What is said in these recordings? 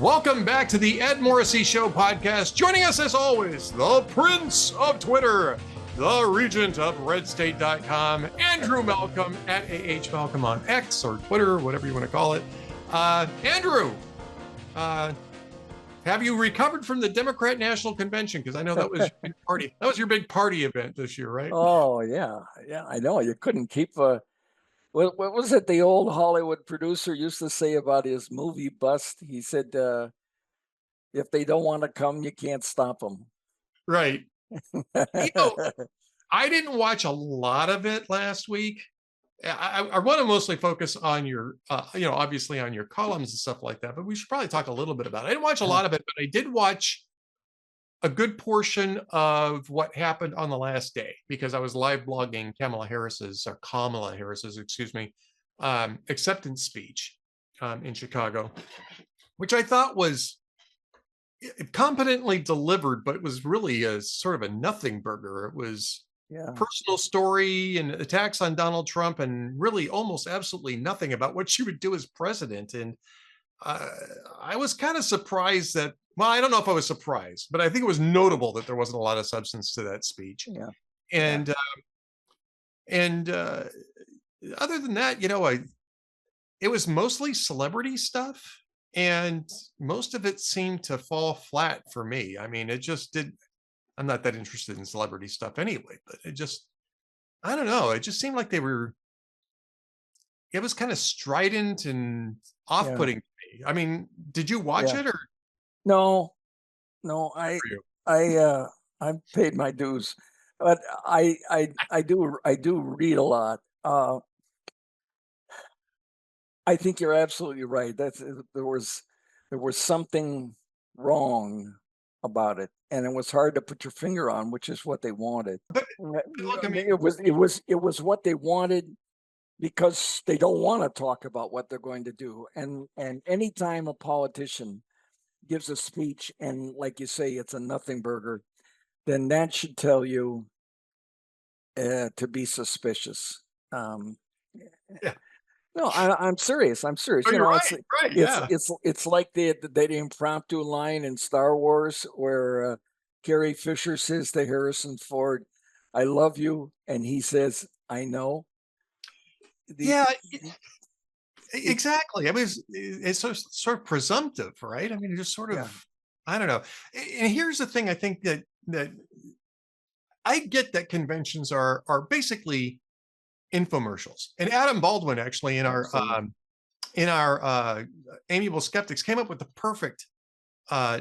Welcome back to the Ed Morrissey Show podcast. Joining us as always, the Prince of Twitter, the Regent of RedState.com, Andrew Malcolm at AH Malcolm on X or Twitter, whatever you want to call it. Andrew, have you recovered from the Democrat National Convention? Because I know that was your big party. That was your big party event this year, right? Oh yeah, I know. You couldn't keep what was it the old Hollywood producer used to say about his movie bust? He said, if they don't want to come, you can't stop them. Right. I didn't watch a lot of it last week. I want to mostly focus on your, obviously on your columns and stuff like that, but we should probably talk a little bit about it. I didn't watch a lot of it, but I did watch a good portion of what happened on the last day because I was live blogging Kamala Harris's, acceptance speech in Chicago, which I thought was competently delivered, but it was really a sort of a nothing burger. It was personal story and attacks on Donald Trump and really almost absolutely nothing about what she would do as president. And I was kind of surprised that, well, I don't know if I was surprised, but I think it was notable that there wasn't a lot of substance to that speech. Yeah. And other than that, it was mostly celebrity stuff. And most of it seemed to fall flat for me. I mean, it just did. I'm not that interested in celebrity stuff anyway, but I don't know. It just seemed like it was kind of strident and off-putting to me. I mean, did you watch it or? No, I paid my dues, but I do read a lot. I think you're absolutely right. There was something wrong about it, and it was hard to put your finger on, which is what they wanted. But look, I mean, it was what they wanted because they don't want to talk about what they're going to do. And anytime a politician gives a speech and, like you say, it's a nothing burger, then that should tell you to be suspicious. Yeah. No, I'm serious. I'm serious. Oh, you're right. It's like that impromptu line in Star Wars where Carrie Fisher says to Harrison Ford, "I love you," and he says, "I know." Exactly. I mean, it's sort of presumptive, right? I mean, just sort of, I don't know. And here's the thing: I think that I get that conventions are basically infomercials. And Adam Baldwin actually in our Amiable Skeptics came up with the perfect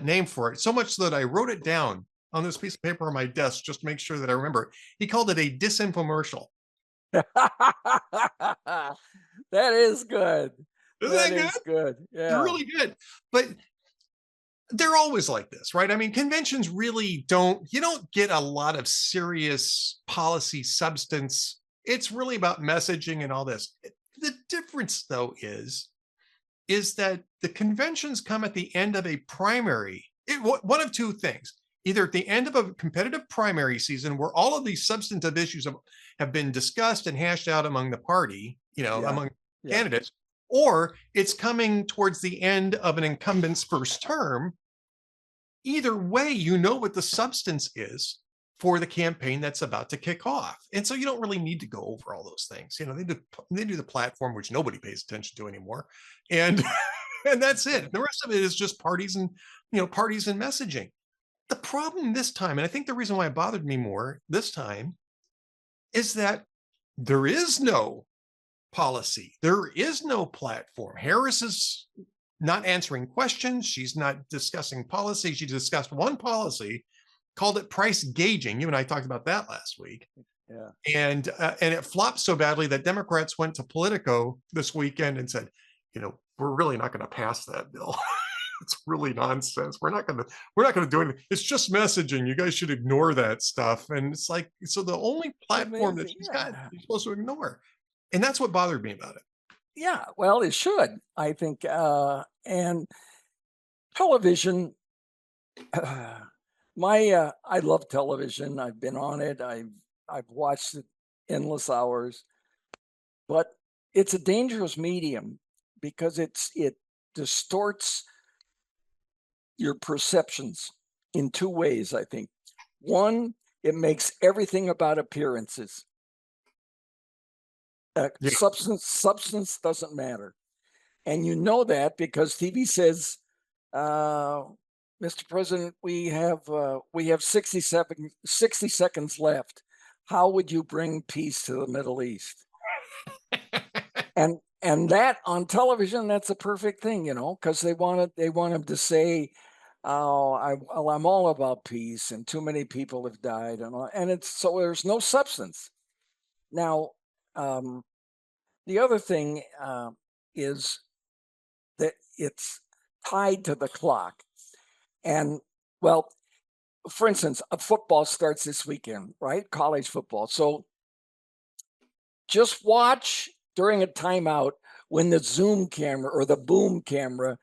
name for it. So much so that I wrote it down on this piece of paper on my desk just to make sure that I remember it. He called it a disinfomercial. That is good. Isn't that good? Is good. Yeah. They're really good. But they're always like this, right? I mean, conventions really you don't get a lot of serious policy substance. It's really about messaging and all this. The difference, though, is that the conventions come at the end of a primary. One of two things. Either at the end of a competitive primary season where all of these substantive issues have been discussed and hashed out among the party, among candidates, or it's coming towards the end of an incumbent's first term. Either way, you know what the substance is for the campaign that's about to kick off. And so you don't really need to go over all those things. They do the platform, which nobody pays attention to anymore. And and that's it. The rest of it is just parties and messaging. The problem this time, and I think the reason why it bothered me more this time, is that there is no policy. There is no platform. Harris is not answering questions. She's not discussing policy. She discussed one policy, called it price gauging. You and I talked about that last week. Yeah. And it flopped so badly that Democrats went to Politico this weekend and said, we're really not going to pass that bill. It's really nonsense. We're not going to do anything. It's just messaging. You guys should ignore that stuff. And it's like, so the only platform that she's got, you're supposed to ignore. And that's what bothered me about it. Yeah, well, it should, I think. And television, I love television. I've been on it. I've watched it endless hours, but it's a dangerous medium because it distorts your perceptions in two ways, I think. One, it makes everything about appearances. Yeah. Substance doesn't matter. And you know that because TV says, Mr. President, we have 60 seconds left. How would you bring peace to the Middle East? And that on television, that's a perfect thing, because they want them to say, "Oh, I'm all about peace, and too many people have died," and it's so there's no substance. Now, the other thing is that it's tied to the clock, and well, for instance, football starts this weekend, right? College football. So just watch during a timeout when the zoom camera or the boom camera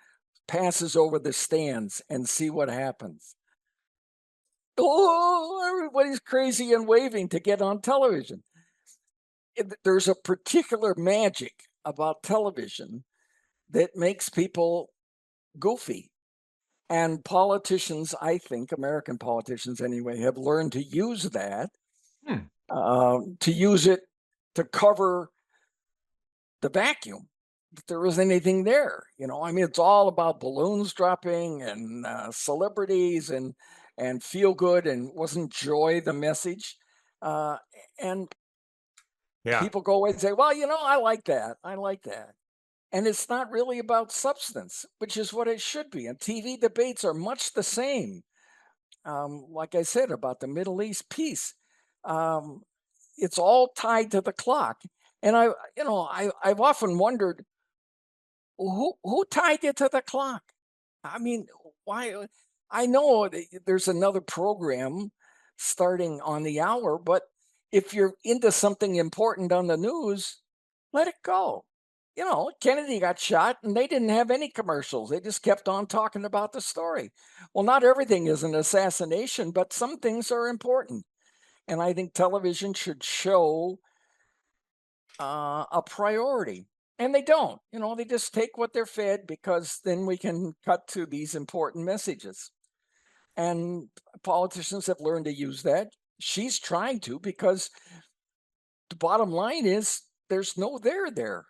passes over the stands and see what happens. Oh, everybody's crazy and waving to get on television. There's a particular magic about television that makes people goofy. And politicians, I think, American politicians anyway, have learned to use that, Hmm. to use it to cover the vacuum. If there was anything there, I mean, it's all about balloons dropping and celebrities and feel good, and wasn't joy the message? And Yeah. people go away and say, well, I like that. I like that. And it's not really about substance, which is what it should be. And TV debates are much the same. Like I said about the Middle East peace, it's all tied to the clock. And I've often wondered, who tied you to the clock? I mean, why? I know there's another program starting on the hour, but if you're into something important on the news, let it go. Kennedy got shot and they didn't have any commercials. They just kept on talking about the story. Well, not everything is an assassination, but some things are important. And I think television should show a priority. And they don't, they just take what they're fed, because then we can cut to these important messages. And politicians have learned to use that. She's trying to, because the bottom line is there's no there.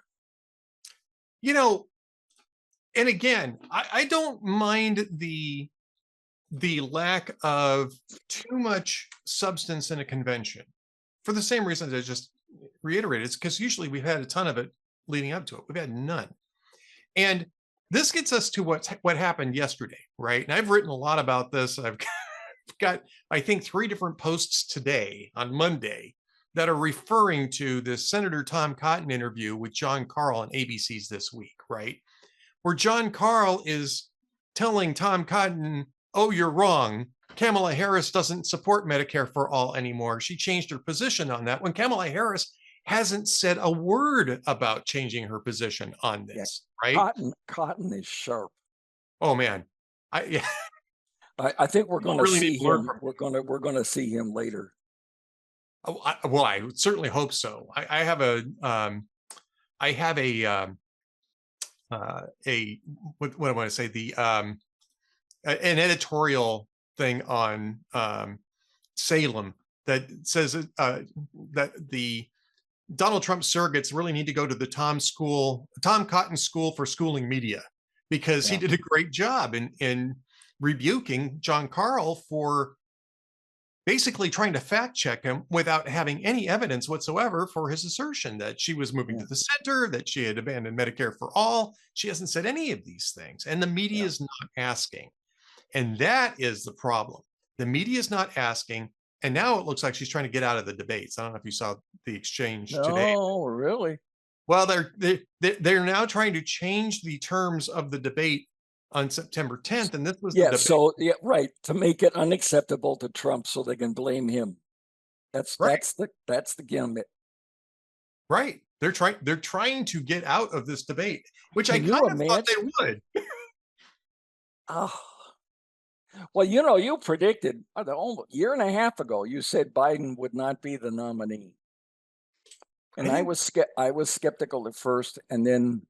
You know, and again, I don't mind the lack of too much substance in a convention for the same reasons I just reiterated. It's because usually we've had a ton of it leading up to it. We've had none. And this gets us to what happened yesterday, right? And I've written a lot about this. I've got, I think, 3 different posts today on Monday that are referring to this Senator Tom Cotton interview with John Carl on ABC's This Week, right? Where John Carl is telling Tom Cotton, oh, you're wrong. Kamala Harris doesn't support Medicare for all anymore. She changed her position on that when Kamala Harris hasn't said a word about changing her position on this, Yeah. right? Cotton is sharp. Oh man. Yeah. I think we're going to really need see to learn him. from We're going to see him later. well, I certainly hope so. I have a what do I want to say? An editorial thing on Salem that says that the Donald Trump surrogates really need to go to the Tom Cotton School for Schooling Media, because he did a great job in rebuking John Carl for basically trying to fact check him without having any evidence whatsoever for his assertion that she was moving to the center, that she had abandoned Medicare for all. She hasn't said any of these things, and the media is not asking. And that is the problem. The media is not asking. And now it looks like she's trying to get out of the debates. I don't know if you saw the exchange today. Oh, really? Well, they're now trying to change the terms of the debate on September 10th, and this was the debate. So right, to make it unacceptable to Trump so they can blame him. That's the gimmick. Right. They're trying to get out of this debate, which I Can you kind of thought imagine? they would. Oh, well, you predicted almost a year and a half ago. You said Biden would not be the nominee, and I was skeptical at first, and then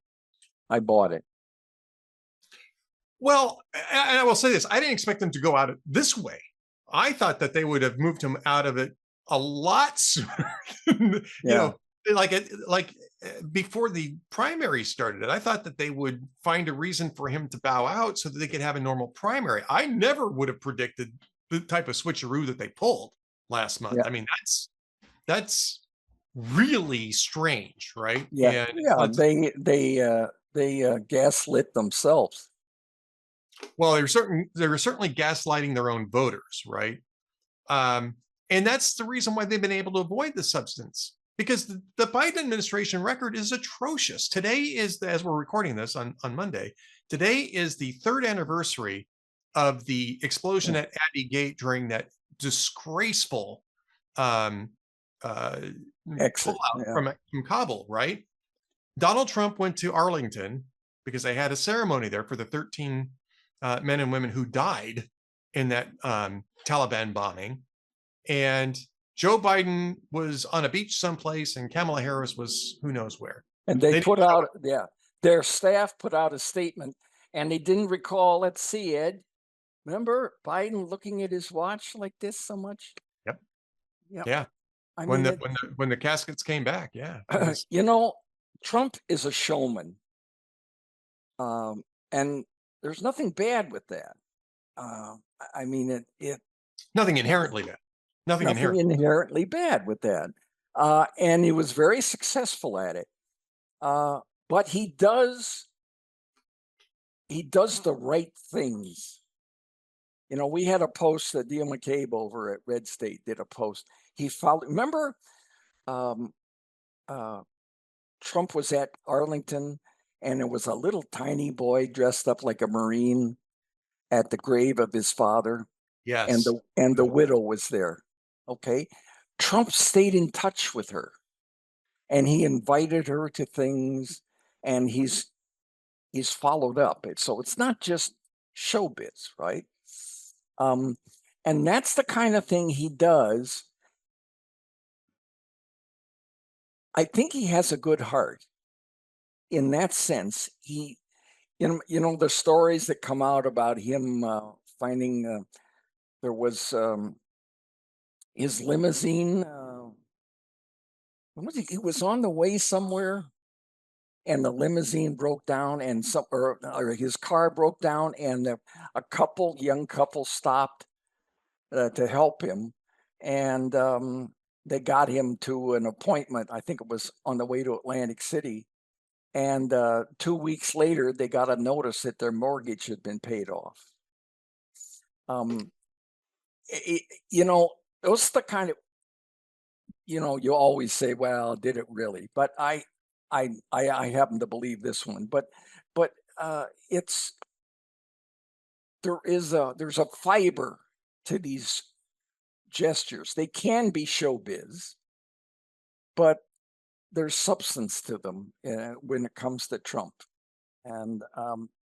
I bought it. Well, and I will say this: I didn't expect them to go out this way. I thought that they would have moved him out of it a lot sooner. you Yeah. know, like before the primary started. I thought that they would find a reason for him to bow out so that they could have a normal primary. I never would have predicted the type of switcheroo that they pulled last month. Yeah. I mean, that's really strange, right? Yeah. And Yeah. They gaslit themselves. well, they were certainly gaslighting their own voters, right? Um, and that's the reason why they've been able to avoid the substance, because the Biden administration record is atrocious. Today is, as we're recording this on Monday, today is the third anniversary of the explosion Yeah. at Abbey Gate during that disgraceful um, uh, Exit. pullout Yeah. from Kabul, right? Donald Trump went to Arlington because they had a ceremony there for the 13 men and women who died in that Taliban bombing. And Joe Biden was on a beach someplace, and Kamala Harris was who knows where. And they They put out, yeah, their staff put out a statement, and they didn't recall. Let's see, Ed. Remember Biden looking at his watch like this so much? Yep. Yeah. Yeah. I When mean, the when the caskets came back, yeah, it was. you know, Trump is a showman. And there's nothing bad with that. I mean, it Nothing inherently bad. Nothing nothing inherent. inherently bad with that. And he was very successful at it. But he does the right things. We had a post that Neil McCabe over at Red State did a post. He followed. Remember, um, uh, Trump was at Arlington, and there was a little tiny boy dressed up like a Marine at the grave of his father, and Yes. the widow was there. Okay, Trump stayed in touch with her, and he invited her to things, and he's followed up. So it's not just showbiz, right? Um, and that's the kind of thing he does. I think he has a good heart in that sense. The stories that come out about him finding there was his limousine. He was on the way somewhere, and the limousine broke down, and or his car broke down, and a young couple stopped to help him, and they got him to an appointment. I think it was on the way to Atlantic City, and 2 weeks later, they got a notice that their mortgage had been paid off. Um, it, you know, those are the kind of, you always say, "Well, did it really?" But I happen to believe this one. But it's there's a fiber to these gestures. They can be showbiz, but there's substance to them when it comes to Trump, and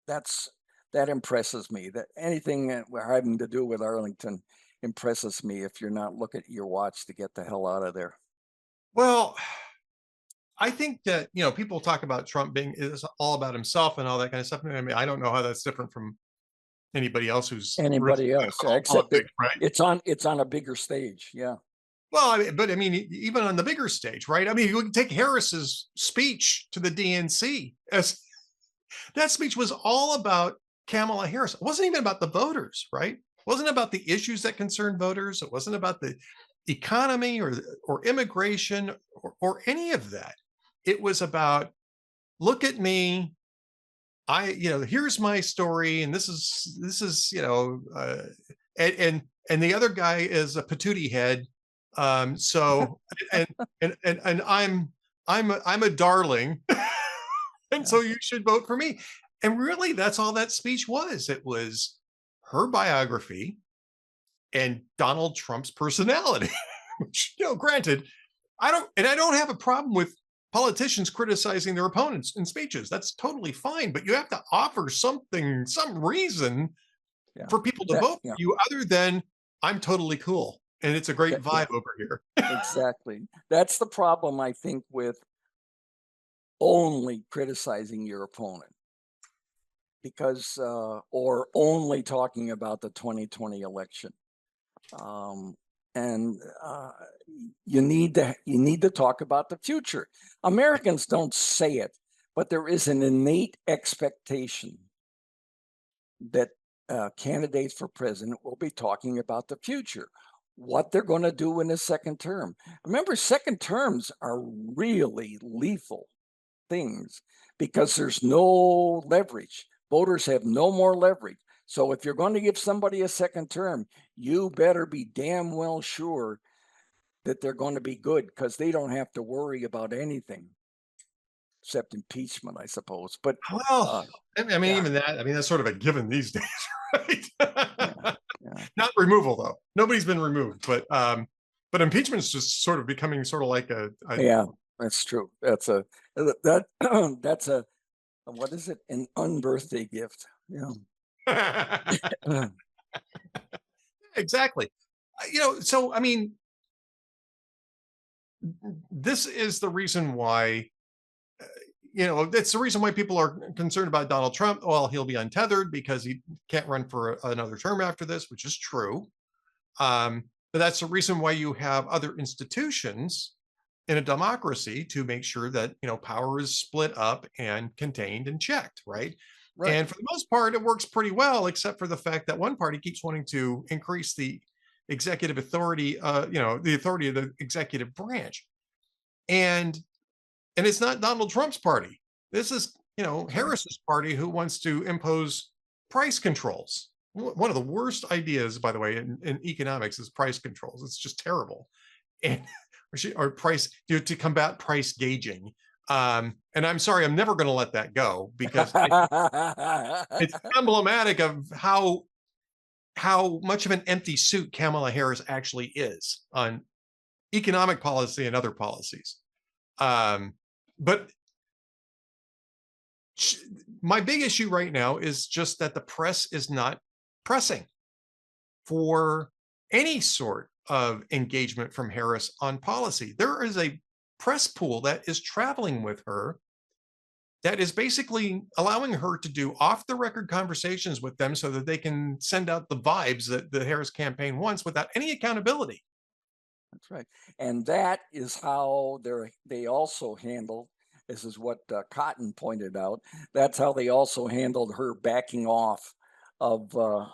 that impresses me. That anything that we're having to do with Arlington impresses me. If you're not looking at your watch to get the hell out of there. Well, I think that people talk about Trump being is all about himself and all that kind of stuff. I mean, I don't know how that's different from anybody else who's really Anybody else, except that politics, right? it's on a bigger stage. Yeah. Well, I mean, even on the bigger stage, right? I mean, you can take Harris's speech to the DNC. As that speech was all about Kamala Harris. It wasn't even about the voters, right? It wasn't about the issues that concern voters. It wasn't about the economy or immigration or any of that. It was about, look at me. Here's my story, and this is and the other guy is a patootie head. So and I'm a darling, and so you should vote for me. And really, that's all that speech was. It was her biography and Donald Trump's personality. Which, granted, I don't have a problem with politicians criticizing their opponents in speeches. That's totally fine, but you have to offer something, some reason Yeah. for people to That, vote for you other than I'm totally cool and it's a great yeah, vibe over here. exactly. That's the problem, I think, with only criticizing your opponent. because or only talking about the 2020 election. And you need to talk about the future. Americans don't say it, but there is an innate expectation that candidates for president will be talking about the future, what they're going to do in a second term. Remember, second terms are really lethal things because there's no leverage. Voters have no more leverage. So if you're going to give somebody a second term, you better be damn well sure that they're going to be good, because they don't have to worry about anything except impeachment, I suppose. But Well, I mean, yeah, even that, I mean, that's sort of a given these days, right? yeah, yeah, Not removal, though. Nobody's been removed, but impeachment is just sort of becoming sort of like a yeah. That's true. That's a that that's a what is it? An unbirthday gift. Yeah. exactly. You know, so I mean, this is the reason why, you know, that's the reason why people are concerned about Donald Trump. Well, he'll be untethered because he can't run for another term after this, which is true. But that's the reason why you have other institutions in a democracy to make sure that, you know, power is split up and contained and checked, right? Right. And for the most part, it works pretty well, except for the fact that one party keeps wanting to increase the executive authority, you know, the authority of the executive branch. And and it's not Donald Trump's party. This is, you know, That's right. Harris's party who wants to impose price controls. One of the worst ideas, by the way, in economics is price controls. It's just terrible, and or price, you know, to combat price gauging. And I'm sorry, I'm never going to let that go because I think it's emblematic of how much of an empty suit Kamala Harris actually is on economic policy and other policies. Um, but my big issue right now is just that the press is not pressing for any sort of engagement from Harris on policy. There is a press pool that is traveling with her that is basically allowing her to do off the record conversations with them so that they can send out the vibes that the Harris campaign wants without any accountability. That's right. And that is how they also handled, this is what Cotton pointed out, that's how they also handled her backing off of her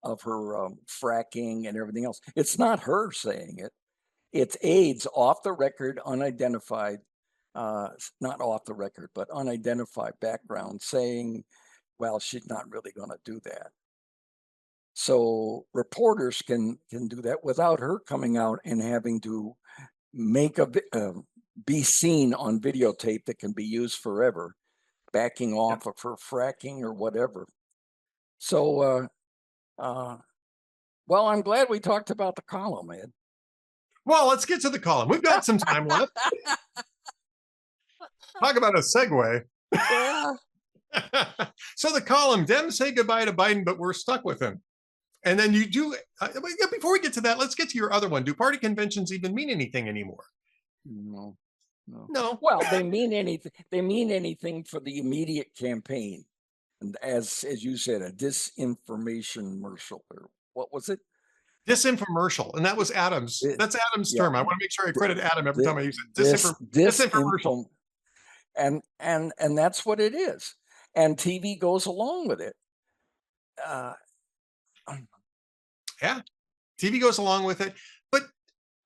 fracking and everything else. It's not her saying it. It's aides off the record, unidentified, not off the record, but unidentified background saying, well, she's not really going to do that. So reporters can do that without her coming out and having to make be seen on videotape that can be used forever, backing Yeah. off of her fracking or whatever. So, well, I'm glad we talked about the column, Ed. Well, let's get to the column. We've got some time left. Talk about a segue. Yeah. So the column, Dems say goodbye to Biden, but we're stuck with him. And then you do, before we get to that, let's get to your other one. Do party conventions even mean anything anymore? No, no. No. Well, they mean anything. They mean anything for the immediate campaign, and as you said, a disinformation commercial, or what was it? Disinfomercial. And that was Adams. Di- That's Adams' yeah, term. I want to make sure I credit Adam every di- time I use it. Disinfomercial. disinform, and that's what it is. And TV goes along with it. Uh, Yeah. TV goes along with it. But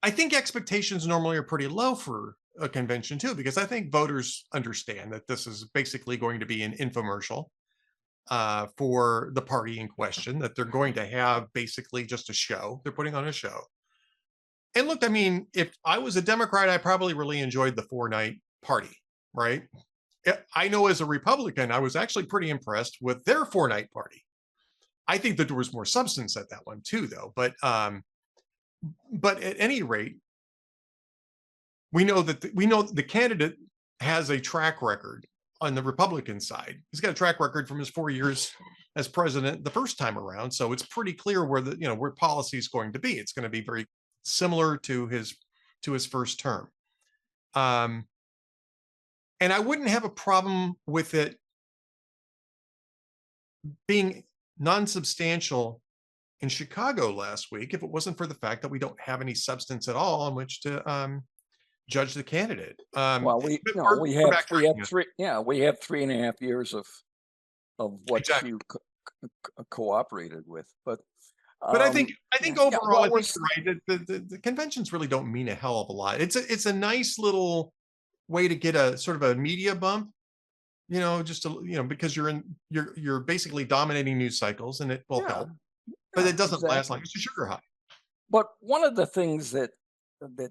I think expectations normally are pretty low for a convention too, because I think voters understand that this is basically going to be an infomercial for the party in question, that they're going to have basically just a show. They're putting on a show. And look, I mean, if I was a Democrat, I probably really enjoyed the 4-night party, right? I know as a Republican, I was actually pretty impressed with their 4-night party. I think that there was more substance at that one too, though. But at any rate, we know that the candidate has a track record on the Republican side. He's got a track record from his 4 years as president the first time around, so it's pretty clear where where policy is going to be. It's going to be very similar to his first term. And I wouldn't have a problem with it being non-substantial in Chicago last week if it wasn't for the fact that we don't have any substance at all on which to judge the candidate. Well, But no, we're backtracking. we had 3.5 years of what Exactly. you cooperated with, But I yeah, think yeah. overall, I What think was you're right. The conventions really don't mean a hell of a lot. It's a nice little way to get a sort of a media bump, just to, because you're basically dominating news cycles and it will yeah, help, but yeah, it doesn't last exactly. like it's a sugar high. But one of the things that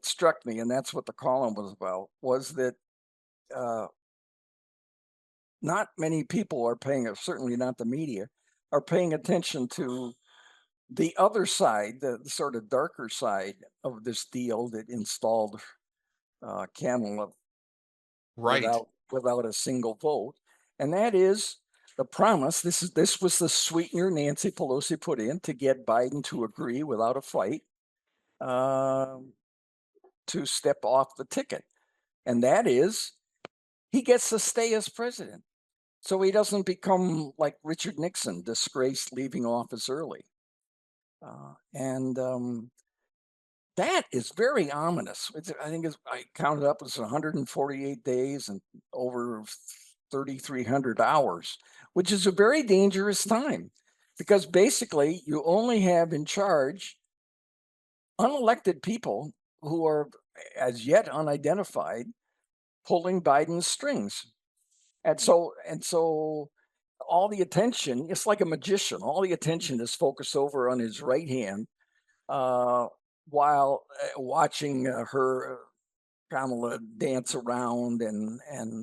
struck me, and that's what the column was about, was that uh, not many people are paying, certainly not the media, are paying attention to the other side, the sort of darker side of this deal that installed Kamala Right. without a single vote, and that is the promise. This was the sweetener Nancy Pelosi put in to get Biden to agree without a fight, um, to step off the ticket, and that is he gets to stay as president, so he doesn't become like Richard Nixon, disgraced, leaving office early. And That is very ominous. I think I counted up, it's 148 days and over 3,300 hours, which is a very dangerous time because basically you only have in charge unelected people who are as yet unidentified pulling Biden's strings. And so all the attention, it's like a magician, all the attention is focused over on his right hand, uh, while watching her Kamala dance around and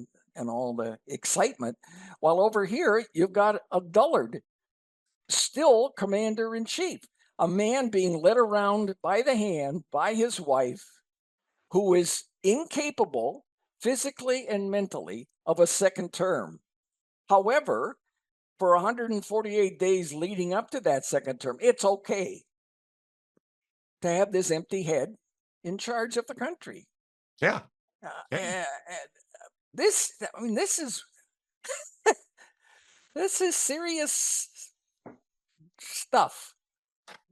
all the excitement. While over here you've got a dullard, still commander in chief, a man being led around by the hand by his wife, who is incapable physically and mentally of a second term. However, for 148 days leading up to that second term, it's okay to have this empty head in charge of the country. Yeah. Uh, Yeah. uh, this, I mean, this is serious stuff.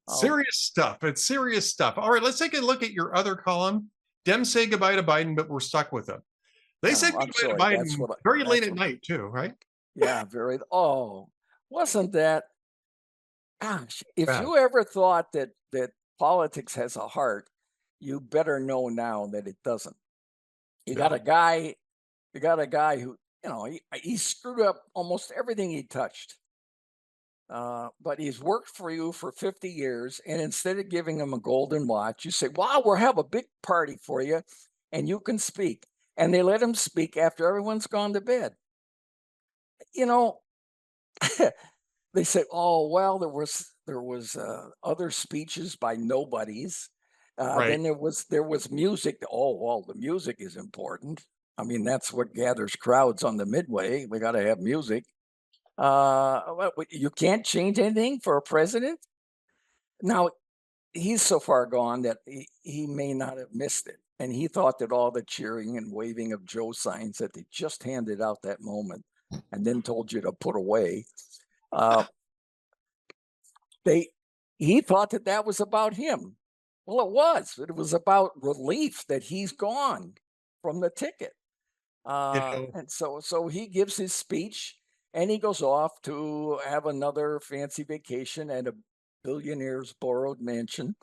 Um, Serious stuff. It's serious stuff. All right, let's take a look at your other column. Dems say goodbye to Biden, but we're stuck with him. They said I'm goodbye to sorry. Biden very late That's at what. night, too, right? Yeah, very. Oh, wasn't that? Gosh, if Bad. you ever thought that politics has a heart, you better know now that it doesn't. You got No. a guy. You got a guy who, he screwed up almost everything he touched. But he's worked for you for 50 years, and instead of giving him a golden watch, you say, "Wow, we'll have a big party for you, and you can speak." And they let him speak after everyone's gone to bed. You know, they say, "Oh, well, there was other speeches by nobodies. Right. Then there was music. Oh, well, the music is important. I mean, that's what gathers crowds on the Midway. We got to have music. You can't change anything for a president." Now, he's so far gone that he may not have missed it. And he thought that all the cheering and waving of Joe signs that they just handed out that moment and then told you to put away, uh, they he thought that that was about him. Well, it was. It was about relief that he's gone from the ticket. You know, And so he gives his speech and he goes off to have another fancy vacation at a billionaire's borrowed mansion.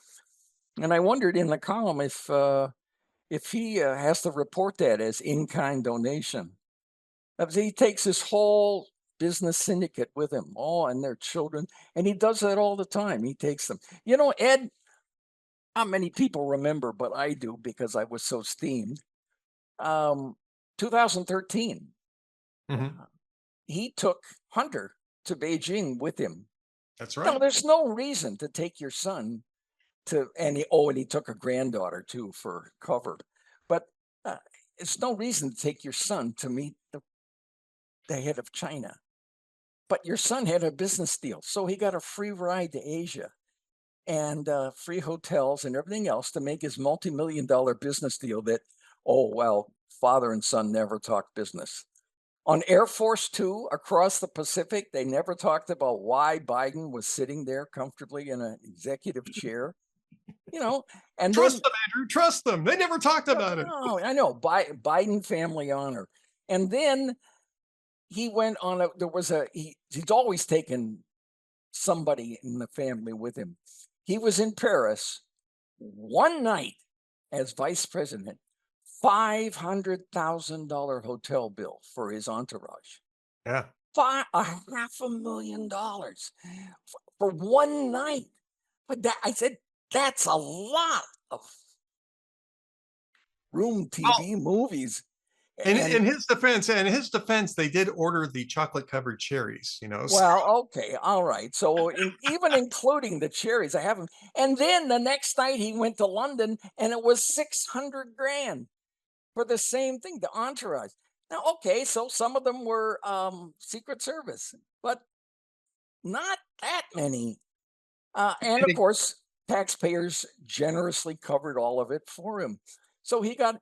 And I wondered in the column if he has to report that as in-kind donation. He takes his whole business syndicate with him, all and their children, and he does that all the time. He takes them. Ed, not many people remember, but I do because I was so steamed. Um, 2013, mhm. he took Hunter to Beijing with him. That's No, right. there's no reason to take your son and he took a granddaughter too for cover. But uh, it's no reason to take your son to meet the head of China. But your son had a business deal, so he got a free ride to Asia and free hotels and everything else to make his multi-million-dollar business deal that, oh, well, father and son never talk business. On Air Force Two across the Pacific, they never talked about why Biden was sitting there comfortably in an executive chair, you know, and then Trust them, Andrew. Trust them. They never talked about it. no, I know Biden family honor. And then he went on a there was a he's always taken somebody in the family with him. He was in Paris one night as vice president, $500,000 hotel bill for his entourage. Yeah. A $500,000 for one night. But that I said that's a lot of room Well, TV movies. in, And in his defense, they did order the chocolate covered cherries, you know. So, well, okay, all right. So even including the cherries, I haven't. And then the next night he went to London, and it was 600 grand for the same thing, the entourage. Now, okay, so some of them were Secret Service, but not that many. And and of it- course, taxpayers generously covered all of it for him. So he got,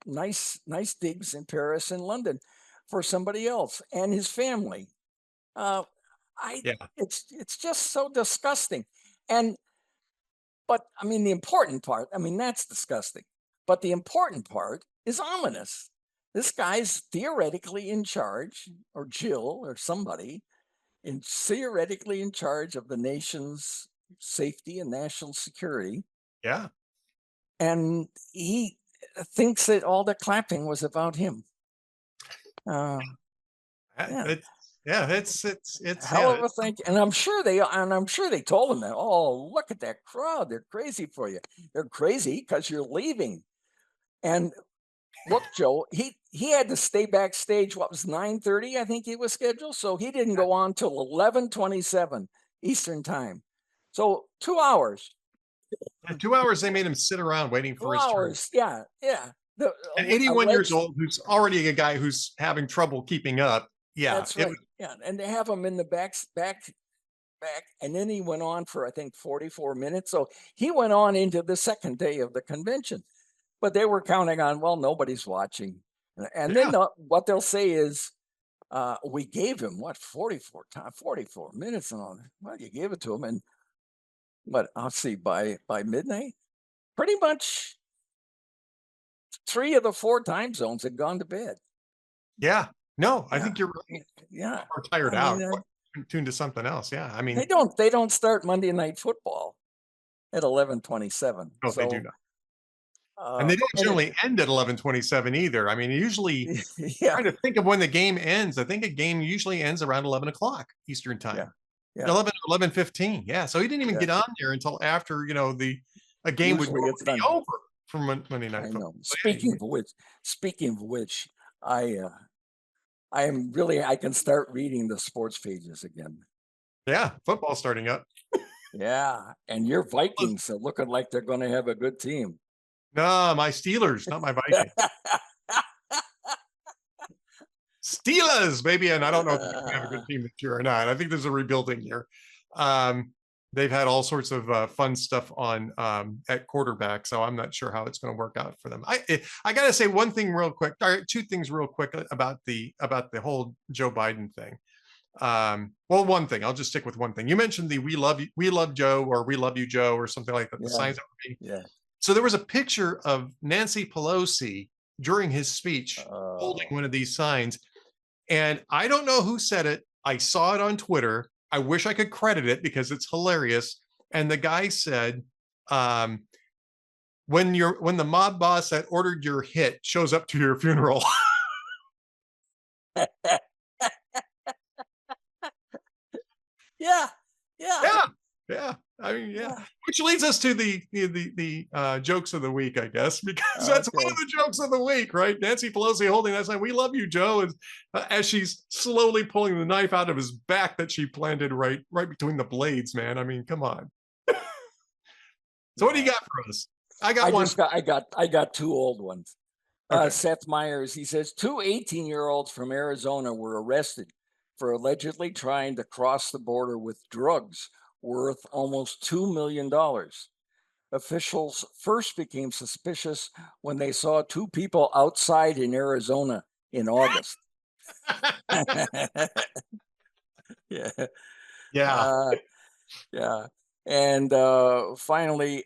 nice digs in Paris and London for somebody else and his family. Uh, I yeah. it's just so disgusting. And but I mean the important part, I mean that's disgusting. But the important part is ominous. This guy's theoretically in charge, or Jill or somebody, in theoretically in charge of the nation's safety and national security. Yeah. And he thinks that all the clapping was about him. Uh, yeah, It's, yeah. hell Yeah. of a thing. And I'm sure they told him that. Oh, look at that crowd. They're crazy for you. They're crazy because you're leaving. And look, Joe, he had to stay backstage. What was 9:30? I think he was scheduled. So he didn't go on till 11:27 Eastern time. So 2 hours. Yeah, 2 hours they made him sit around waiting Two for his turn. hours. Yeah, yeah. The And 81 years alleged. old, who's already a guy who's having trouble keeping up. Yeah. That's right. Yeah, and they have him in the back, and then he went on for I think 44 minutes. So he went on into the second day of the convention, but they were counting on, well, nobody's watching, and then Yeah. what they'll say is, we gave him what 44 minutes and all that. Well, you gave it to him, and but I'll see by midnight, pretty much three of the four time zones had gone to bed. Yeah. No, I Yeah, think you're right. yeah. Or tired I mean, out. Tuned to something else. Yeah. I mean, they don't start Monday Night Football at 11:27. no, they do So, not. And they don't and it, generally end at 11:27 either. I mean, usually yeah, trying to think of when the game ends. I think a game usually ends around 11 o'clock Eastern yeah, time. yeah, 11:15. Yeah. So he didn't even yeah. get on there until after, a game would Usually normally it's be done. over for Monday Night I Football. know. So yeah, Speaking of which, I am really I can start reading the sports pages again. yeah, football starting up. Yeah, and your Vikings are looking like they're going to have a good team. No, my Steelers, not my Vikings. Steelers, baby. And I don't know if they have a good team this year or not. I think there's a rebuilding year. Um, they've had all sorts of fun stuff on at quarterback, so I'm not sure how it's going to work out for them. I got to say one thing real quick, or two things real quick about the whole Joe Biden thing. Well, one thing, I'll just stick with one thing. You mentioned the we love Joe, or we love you, Joe, or something like that. The Yeah, signs that were being. yeah. So there was a picture of Nancy Pelosi during his speech holding Oh, one of these signs. And I don't know who said it. I saw it on Twitter. I wish I could credit it because it's hilarious. And the guy said, um, when the mob boss that ordered your hit shows up to your funeral. yeah, yeah, Yeah. Yeah. I mean, yeah. yeah. Which leads us to the jokes of the week, I guess, because that's one of Okay. the jokes of the week, right? Nancy Pelosi holding that sign, "We love you, Joe," as she's slowly pulling the knife out of his back that she planted right between the blades. Man, I mean, come on. So, what do you Yeah. got for us? I got one. I got two old ones. Okay. Seth Meyers, he says 2 18-year-olds from Arizona were arrested for allegedly trying to cross the border with drugs worth almost $2 million. Officials first became suspicious when they saw two people outside in Arizona in August. Yeah. Yeah. Uh, yeah. And finally,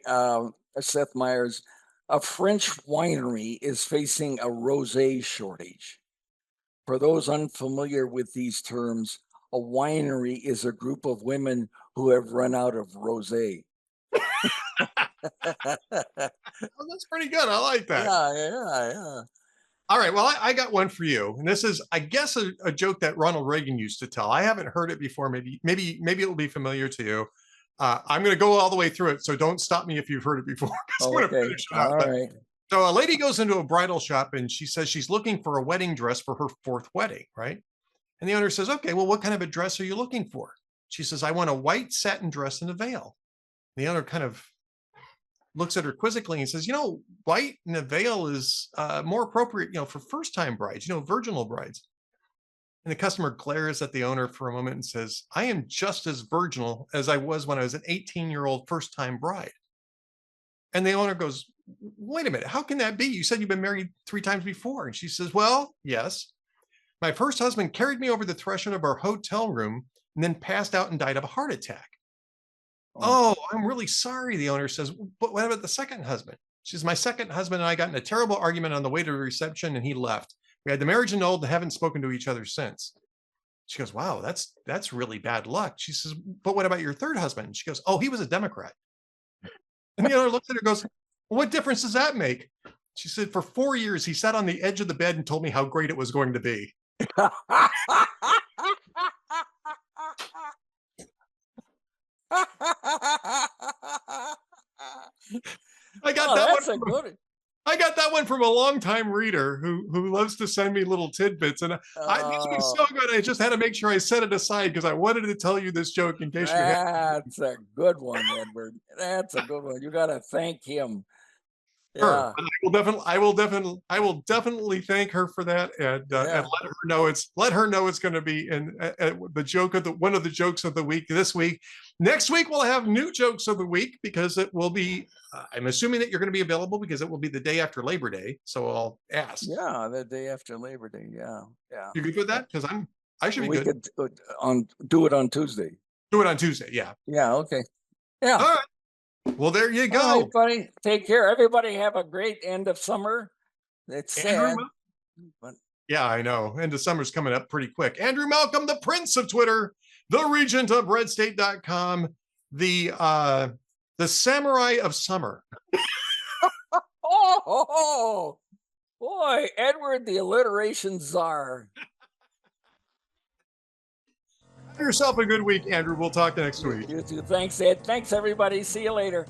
Seth Meyers, a French winery is facing a rosé shortage. For those unfamiliar with these terms, a winery is a group of women who have run out of rosé. Oh, that's pretty good. I like that. Yeah, yeah, yeah. All right. Well, I got one for you, and this is, I guess, a joke that Ronald Reagan used to tell. I haven't heard it before. Maybe it'll be familiar to you. I'm going to go all the way through it, so don't stop me if you've heard it before, because I'm going to Okay. finish it out. All But right. so a lady goes into a bridal shop and she says she's looking for a wedding dress for her fourth wedding, right? And the owner says, "Okay, well, what kind of a dress are you looking for?" She says, "I want a white satin dress and a veil." The owner kind of looks at her quizzically and says, "White and a veil is more appropriate, for first time brides, virginal brides." And the customer glares at the owner for a moment and says, "I am just as virginal as I was when I was an 18-year-old first time bride." And the owner goes, "Wait a minute, how can that be? You said you've been married 3 times before." And she says, "Well, yes. My first husband carried me over the threshold of our hotel room and then passed out and died of a heart attack." Oh, "Oh, I'm really sorry," the owner says. "But what about the second husband?" She says, "My second husband and I got in a terrible argument on the way to the reception and he left. We had the marriage annulled and haven't spoken to each other since." She goes, "Wow, that's really bad luck." She says, "But what about your third husband?" She goes, "Oh, he was a Democrat." And the owner looks at her and goes, "Well, what difference does that make?" She said, "For 4 years, he sat on the edge of the bed and told me how great it was going to be." I got oh, that one that's a from good. I got that one from a longtime reader who loves to send me little tidbits, and this was Oh, so good. I just had to make sure I set it aside because I wanted to tell you this joke in case you had. that's a good one, Edward. That's a good one. You got to thank him. Her. Yeah, But I will definitely thank her for that, and yeah, let her know it's going to be in the joke of the one of the jokes of the week this week. Next week we'll have new jokes of the week because it will be. I'm assuming that you're going to be available because it will be the day after Labor Day. So I'll ask. yeah. The day after Labor Day. Yeah, yeah. You good with Yeah. that? Because I should be We good. could do it on Tuesday. Do it on Tuesday. Yeah. Yeah. Okay. Yeah. All right. Well, there you All right, go, buddy. Take care. Everybody have a great end of summer. It's Andrew. sad, but Yeah, I know. End of summer's coming up pretty quick. Andrew Malcolm, the Prince of Twitter, the Regent of RedState.com, the Samurai of Summer. oh, boy, Edward the alliteration czar. Have yourself a good week, Andrew. We'll talk next You, week. you too. Thanks, Ed. Thanks, everybody. See you later.